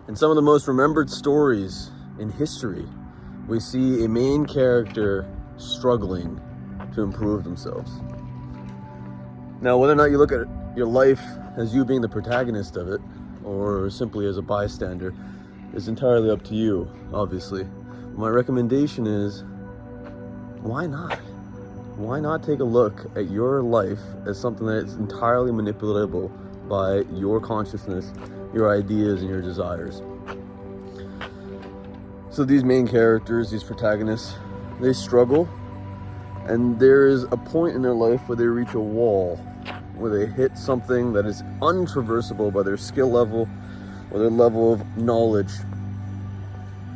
In some of the most remembered stories in history, we see a main character struggling to improve themselves. Now, whether or not you look at your life as you being the protagonist of it, or simply as a bystander, is entirely up to you, obviously. My recommendation is, why not? Why not take a look at your life as something that is entirely manipulatable by your consciousness, your ideas, and your desires? So these main characters, these protagonists, they struggle, and there is a point in their life where they reach a wall, where they hit something that is untraversable by their skill level or their level of knowledge.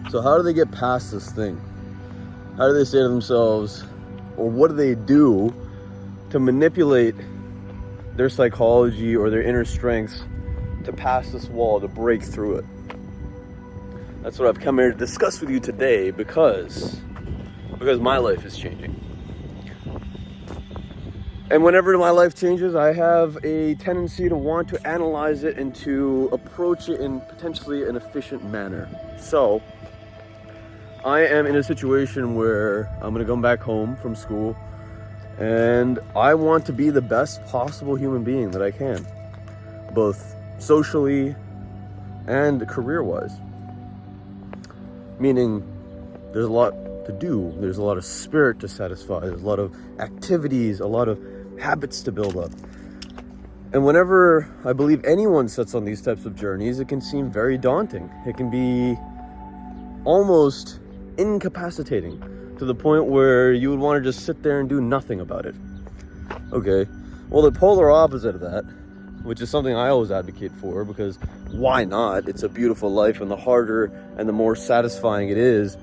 So how do they get past this thing? How do they say to themselves, or what do they do to manipulate their psychology or their inner strengths to pass this wall, to break through it? That's what I've come here to discuss with you today, because my life is changing. And whenever my life changes, I have a tendency to want to analyze it and to approach it in potentially an efficient manner. So I am in a situation where I'm going to come back home from school, and I want to be the best possible human being that I can, both socially and career-wise. Meaning, there's a lot to do, there's a lot of spirit to satisfy, there's a lot of activities, a lot of habits to build up. And whenever I believe anyone sets on these types of journeys, it can seem very daunting. It can be almost incapacitating to the point where you would want to just sit there and do nothing about it. Okay, well, the polar opposite of that, which is something I always advocate for, because why not? It's a beautiful life, and the harder and the more satisfying it is,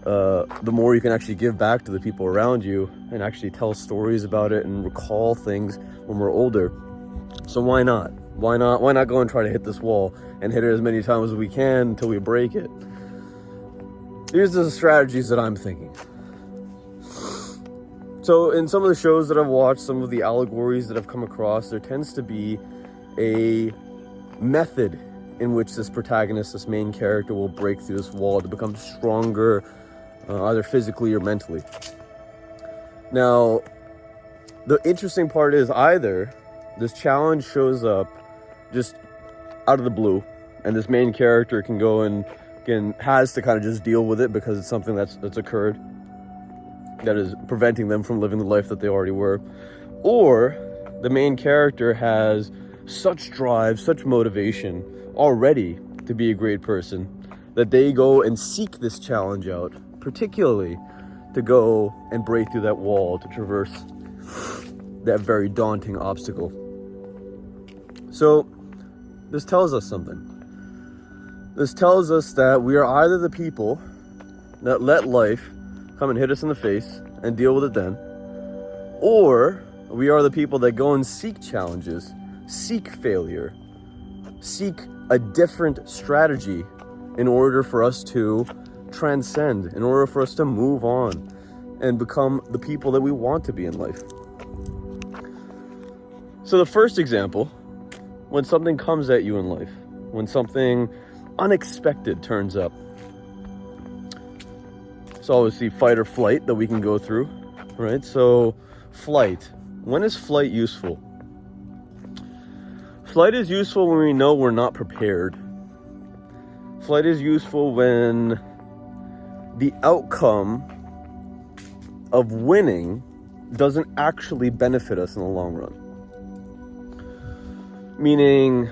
the more you can actually give back to the people around you and actually tell stories about it and recall things when we're older. So why not? Why not go and try to hit this wall and hit it as many times as we can until we break it? Here's the strategies that I'm thinking. So in some of the shows that I've watched, some of the allegories that I've come across, there tends to be a method in which this protagonist, this main character, will break through this wall to become stronger, either physically or mentally. Now, the interesting part is, either this challenge shows up just out of the blue, and this main character can go and has to kind of just deal with it because it's something that's occurred that is preventing them from living the life that they already were, or the main character has such drive, such motivation already to be a great person that they go and seek this challenge out, particularly to go and break through that wall, to traverse that very daunting obstacle. So this tells us something. This tells us that we are either the people that let life come and hit us in the face and deal with it then, or we are the people that go and seek challenges, seek failure, seek a different strategy in order for us to transcend, in order for us to move on and become the people that we want to be in life. So the first example, when something comes at you in life, when something unexpected turns up, it's obviously fight or flight that we can go through, right? So flight, when is flight useful? Flight is useful when we know we're not prepared. Flight is useful when the outcome of winning doesn't actually benefit us in the long run. Meaning,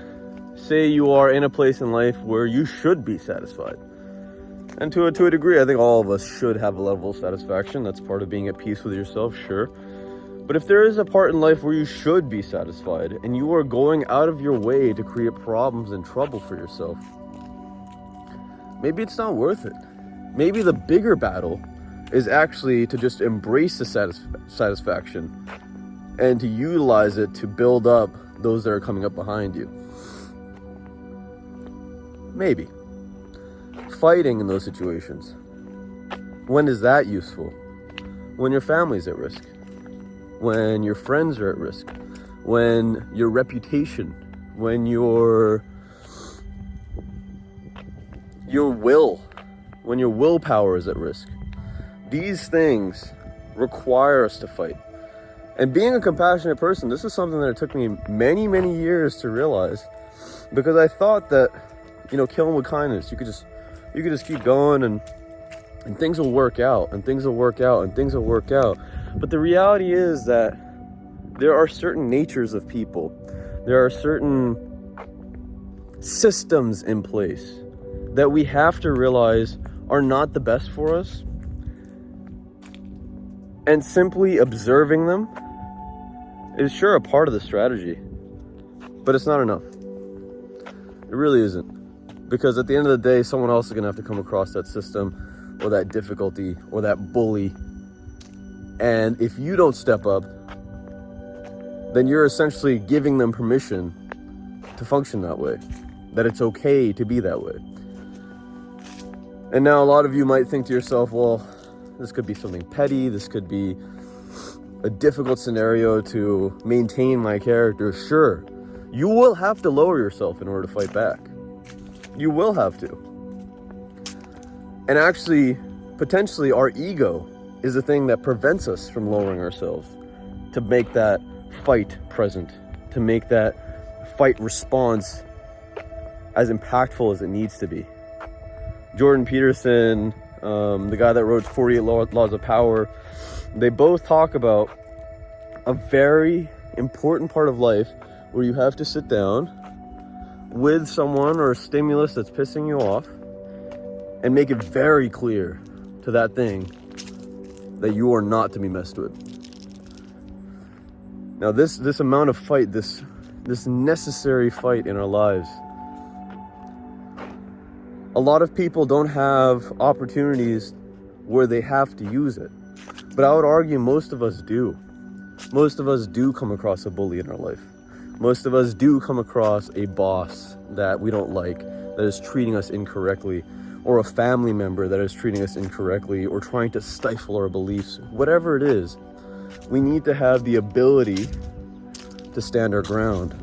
say you are in a place in life where you should be satisfied. And to a degree, I think all of us should have a level of satisfaction. That's part of being at peace with yourself, sure. But if there is a part in life where you should be satisfied and you are going out of your way to create problems and trouble for yourself, maybe it's not worth it. Maybe the bigger battle is actually to just embrace the satisfaction and to utilize it to build up those that are coming up behind you. Maybe. Fighting in those situations. When is that useful? When your family's at risk. When your friends are at risk. When your reputation, when your your will, when your willpower is at risk. These things require us to fight. And being a compassionate person, this is something that it took me many, many years to realize, because I thought that, killing with kindness, you could just keep going and things will work out, and things will work out, and things will work out. But the reality is that there are certain natures of people. There are certain systems in place that we have to realize are not the best for us. And simply observing them is sure a part of the strategy, but it's not enough. It really isn't. Because at the end of the day, someone else is going to have to come across that system or that difficulty or that bully. And if you don't step up, then you're essentially giving them permission to function that way, that it's okay to be that way. And now a lot of you might think to yourself, well, this could be something petty, this could be a difficult scenario to maintain my character. Sure, you will have to lower yourself in order to fight back. You will have to. And actually, potentially our ego is the thing that prevents us from lowering ourselves to make that fight present, to make that fight response as impactful as it needs to be. Jordan Peterson, the guy that wrote 48 Laws of Power, they both talk about a very important part of life where you have to sit down with someone or a stimulus that's pissing you off and make it very clear to that thing that you are not to be messed with. Now this amount of fight, this necessary fight in our lives, a lot of people don't have opportunities where they have to use it. But I would argue most of us do. Most of us do come across a bully in our life. Most of us do come across a boss that we don't like, that is treating us incorrectly, or a family member that is treating us incorrectly, or trying to stifle our beliefs. Whatever it is, we need to have the ability to stand our ground.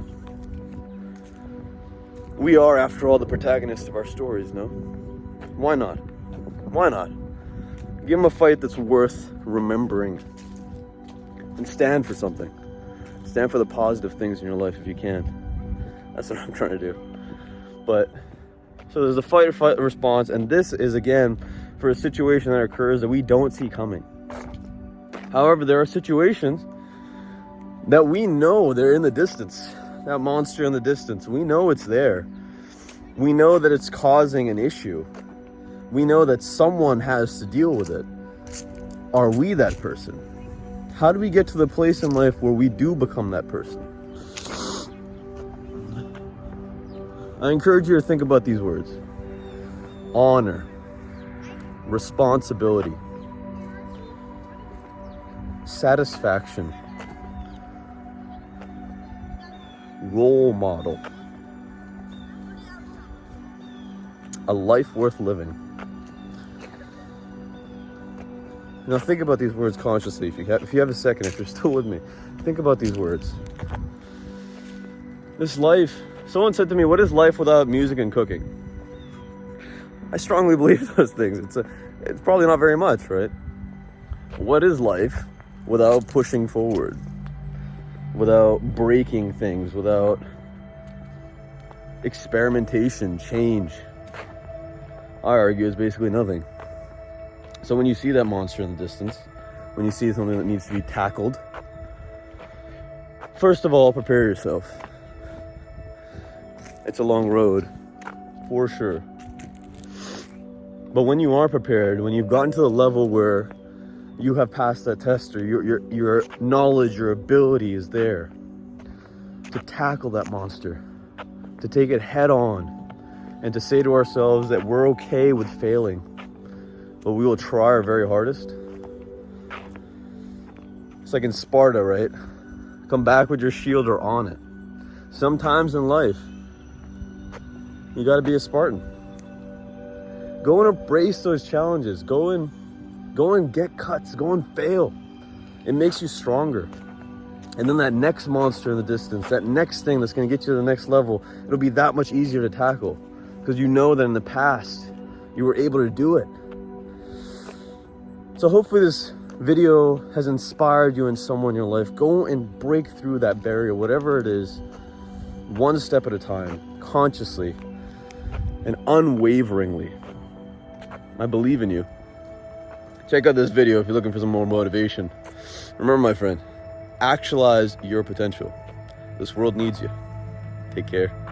We are, after all, the protagonists of our stories, no? Why not? Why not? Give them a fight that's worth remembering. And stand for something. Stand for the positive things in your life if you can. That's what I'm trying to do. But, so there's a fight or flight response, and this is, again, for a situation that occurs that we don't see coming. However, there are situations that we know they're in the distance. That monster in the distance, we know it's there. We know that it's causing an issue. We know that someone has to deal with it. Are we that person? How do we get to the place in life where we do become that person? I encourage you to think about these words. Honor, responsibility, satisfaction, role model, a life worth living. Now think about these words consciously. If you have a second, if you're still with me, think about these words. This life, someone said to me, what is life without music and cooking? I strongly believe those things. It's probably not very much, right? What is life without pushing forward? Without breaking things, without experimentation, change? I argue is basically nothing. So when you see that monster in the distance, when you see something that needs to be tackled, first of all, prepare yourself. It's a long road, for sure. But when you are prepared, when you've gotten to the level where you have passed that test, or your knowledge, your ability is there to tackle that monster, to take it head on, and to say to ourselves that we're okay with failing, but we will try our very hardest. It's like in Sparta, right? Come back with your shield or on it. Sometimes in life, you gotta be a Spartan. Go and embrace those challenges. Go and get cuts. Go and fail. It makes you stronger. And then that next monster in the distance, that next thing that's gonna get you to the next level, it'll be that much easier to tackle. Because you know that in the past, You were able to do it. So hopefully this video has inspired you in some way in your life. Go and break through that barrier, whatever it is, one step at a time, consciously and unwaveringly. I believe in you. Check out this video if you're looking for some more motivation. Remember, my friend, actualize your potential. This world needs you. Take care.